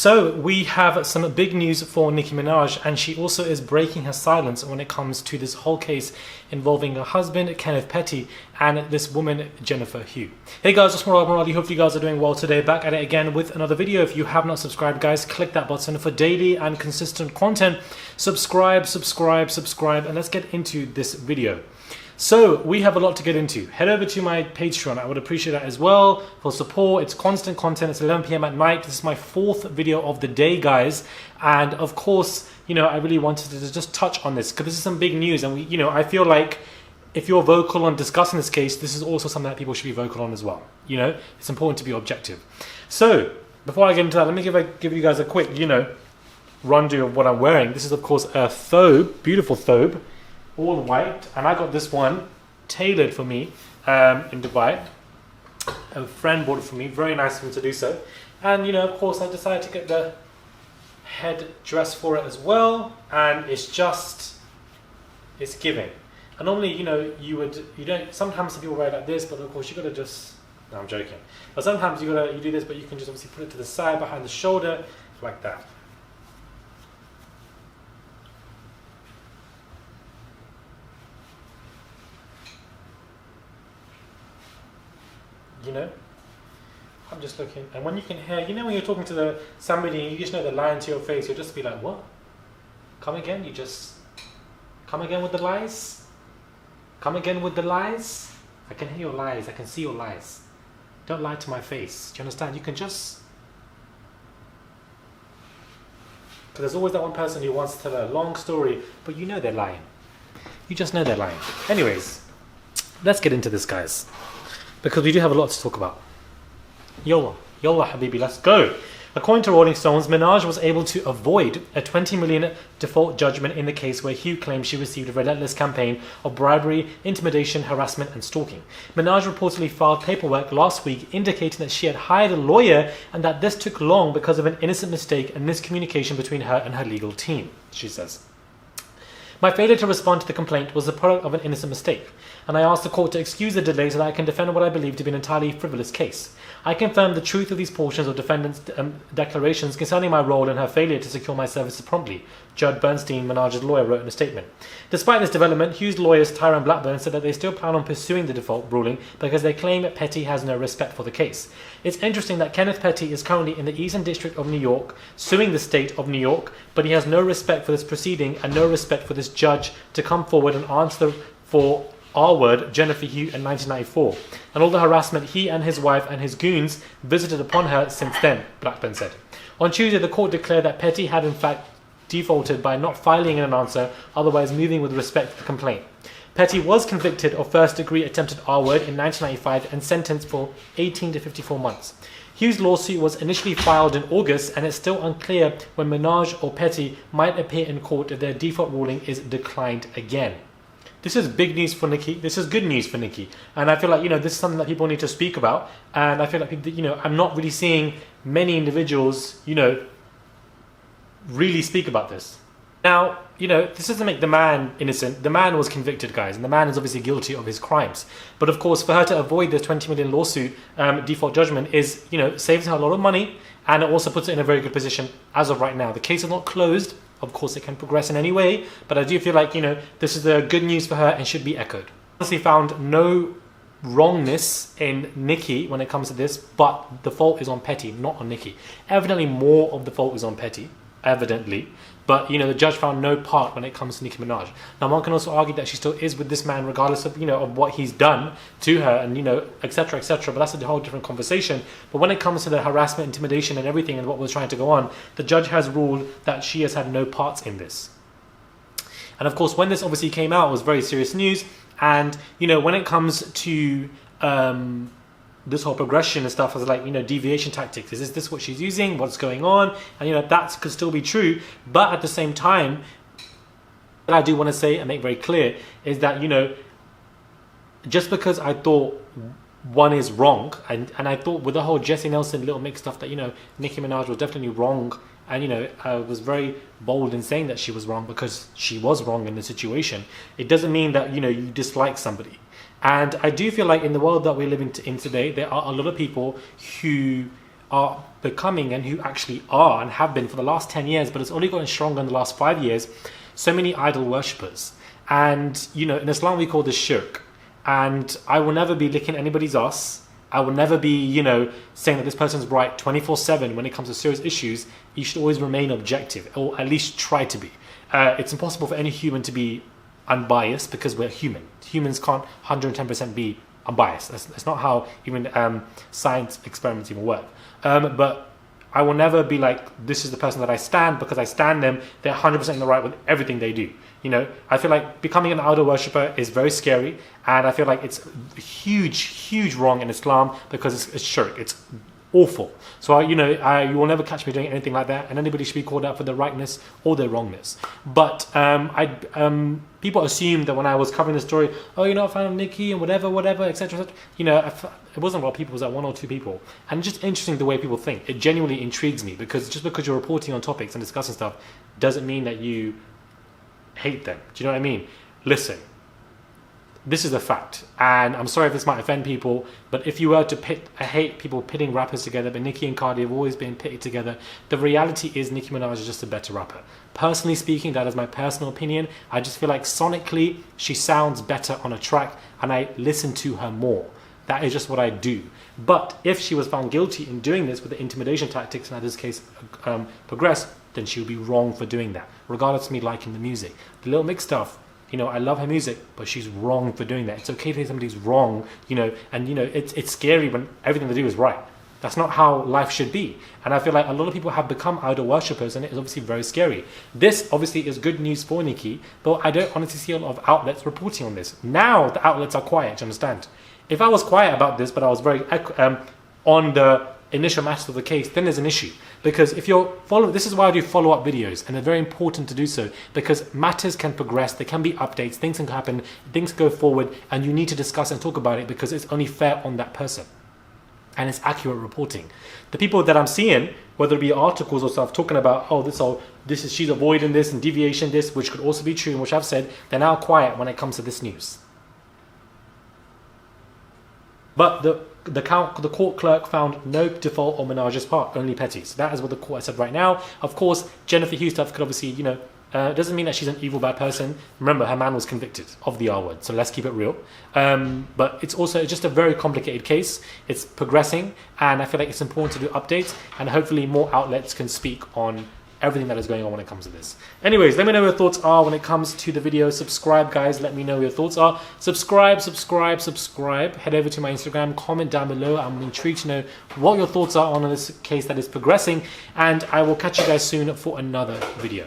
So we have some big news for Nicki Minaj, and she also is breaking her silence when it comes to this whole case involving her husband, Kenneth Petty, and this woman, Jennifer Hugh. Hey guys, it's Murad Muradi. Hopefully you guys are doing well today. Back at it again with another video. If you have not subscribed, guys, click that button for daily and consistent content. Subscribe, and let's get into this video. So we have a lot to get into. Head over to my Patreon. I would appreciate that as well for support. It's constant content. It's 11 p.m. at night. This is my 4th video of the day, guys. And of course, you know, I really wanted to just touch on this because this is some big news. And I feel like if you're vocal on discussing this case, this is also something that people should be vocal on as well. You know, it's important to be objective. So before I get into that, let me give you guys a quick, rundown of what I'm wearing. This is of course a thobe, beautiful thobe, all white, and I got this one tailored for me in Dubai. A friend bought it for me, very nice of him to do so. And of course I decided to get the head dress for it as well, and it's giving. And normally, you don't, sometimes people wear it like this, but of course you gotta just, no, I'm joking. But sometimes you do this, but you can just obviously put it to the side, behind the shoulder, like that. I'm just looking, and when you can hear, when you're talking to somebody and you just know they're lying to your face, you'll just be like, what? Come again? Come again with the lies? Come again with the lies? I can hear your lies, I can see your lies. Don't lie to my face. Do you understand? You can just... Because there's always that one person who wants to tell a long story, but you know they're lying. You just know they're lying. Anyways, let's get into this, guys, because we do have a lot to talk about. Yalla habibi, let's go. According to Rolling Stones, Minaj was able to avoid a $20 million default judgment in the case where Hugh claims she received a relentless campaign of bribery, intimidation, harassment, and stalking. Minaj reportedly filed paperwork last week indicating that she had hired a lawyer and that this took long because of an innocent mistake and miscommunication between her and her legal team, she says. My failure to respond to the complaint was the product of an innocent mistake, and I asked the court to excuse the delay so that I can defend what I believe to be an entirely frivolous case. I confirmed the truth of these portions of defendant's declarations concerning my role in her failure to secure my services promptly, Judd Bernstein, Minaj's lawyer, wrote in a statement. Despite this development, Hugh's lawyers Tyrone Blackburn said that they still plan on pursuing the default ruling because they claim that Petty has no respect for the case. It's interesting that Kenneth Petty is currently in the Eastern District of New York, suing the state of New York, but he has no respect for this proceeding and no respect for this judge to come forward and answer for R-word Jennifer Hugh in 1994, and all the harassment he and his wife and his goons visited upon her since then, Blackburn said. On Tuesday, the court declared that Petty had in fact defaulted by not filing an answer, otherwise moving with respect to the complaint. Petty was convicted of first-degree attempted R-word in 1995 and sentenced for 18 to 54 months. Hugh's lawsuit was initially filed in August, and it's still unclear when Minaj or Petty might appear in court if their default ruling is declined again. This is big news for Nicki. This is good news for Nicki. And I feel like, this is something that people need to speak about. And I feel like, I'm not really seeing many individuals, really speak about this. Now, this doesn't make the man innocent. The man was convicted, guys, and the man is obviously guilty of his crimes. But of course, for her to avoid the 20 million lawsuit default judgment is, saves her a lot of money, and it also puts her in a very good position as of right now. The case is not closed. Of course, it can progress in any way, but I do feel like, this is the good news for her and should be echoed. Honestly, found no wrongness in Nicki when it comes to this, but the fault is on Petty, not on Nicki. Evidently, more of the fault is on Petty, evidently, but the judge found no part when it comes to Nicki Minaj. Now, one can also argue that she still is with this man regardless of of what he's done to her, and etc., but that's a whole different conversation. But when it comes to the harassment, intimidation, and everything, and what was trying to go on, the judge has ruled that she has had no parts in this. And of course, when this obviously came out, it was very serious news. And when it comes to this whole progression and stuff, as like deviation tactics, is this what she's using, what's going on? And that could still be true, but at the same time, what I do want to say and make very clear is that just because I thought one is wrong, and I thought with the whole Jesy Nelson Little Mix stuff that Nicki Minaj was definitely wrong, and I was very bold in saying that she was wrong because she was wrong in the situation. It doesn't mean that you dislike somebody. And I do feel like in the world that we're living in today, there are a lot of people who are becoming, and who actually are and have been for the last 10 years, but it's only gotten stronger in the last 5 years, so many idol worshippers. And, you know, in Islam we call this shirk. And I will never be licking anybody's ass. I will never be, you know, saying that this person's right 24/7 when it comes to serious issues. You should always remain objective, or at least try to be. It's impossible for any human to be unbiased because we're human. Humans can't 110% be unbiased. That's not how even science experiments even work. But I will never be like, this is the person that I stand because I stand them. They're 100% in the right with everything they do. You know, I feel like becoming an idol worshipper is very scary, and I feel like it's huge wrong in Islam because it's shirk. It's awful. So you will never catch me doing anything like that, and anybody should be called out for their rightness or their wrongness. But people assumed that when I was covering the story, oh, you're not a fan of Nicki and whatever, etc. You know, it wasn't a lot of people. It was like 1 or 2 people, and it's just interesting the way people think. It genuinely intrigues me because just because you're reporting on topics and discussing stuff doesn't mean that you hate them. Do you know what I mean? Listen, this is a fact, and I'm sorry if this might offend people, but if you were to I hate people pitting rappers together, but Nicki and Cardi have always been pitted together. The reality is Nicki Minaj is just a better rapper. Personally speaking, that is my personal opinion. I just feel like sonically she sounds better on a track, and I listen to her more. That is just what I do. But if she was found guilty in doing this with the intimidation tactics, and as this case progressed, then she would be wrong for doing that, regardless of me liking the music. The Little Mix stuff, you know, I love her music, but she's wrong for doing that. It's okay to say somebody's wrong, you know, and you know, it's scary when everything they do is right. That's not how life should be. And I feel like a lot of people have become idol worshippers, and it is obviously very scary. This obviously is good news for Nicki, but I don't honestly see a lot of outlets reporting on this. Now the outlets are quiet, do you understand? If I was quiet about this, but I was very on the initial matters of the case, then there's an issue. Because if you're this is why I do follow-up videos, and they're very important to do so, because matters can progress, there can be updates, things can happen, things go forward, and you need to discuss and talk about it because it's only fair on that person. And it's accurate reporting. The people that I'm seeing, whether it be articles or stuff talking about, she's avoiding this and deviation this, which could also be true, and which I've said, they're now quiet when it comes to this news. But the court clerk found no default on Minaj's part, only petty. So that is what the court has said right now. Of course, Jennifer Hughes stuff could obviously, you know, doesn't mean that she's an evil, bad person. Remember, her man was convicted of the R word, so let's keep it real. But it's also just a very complicated case. It's progressing, and I feel like it's important to do updates, and hopefully more outlets can speak on everything that is going on when it comes to this. Anyways, let me know what your thoughts are when it comes to the video. Subscribe, guys. Let me know what your thoughts are. Subscribe. Head over to my Instagram. Comment down below. I'm intrigued to know what your thoughts are on this case that is progressing. And I will catch you guys soon for another video.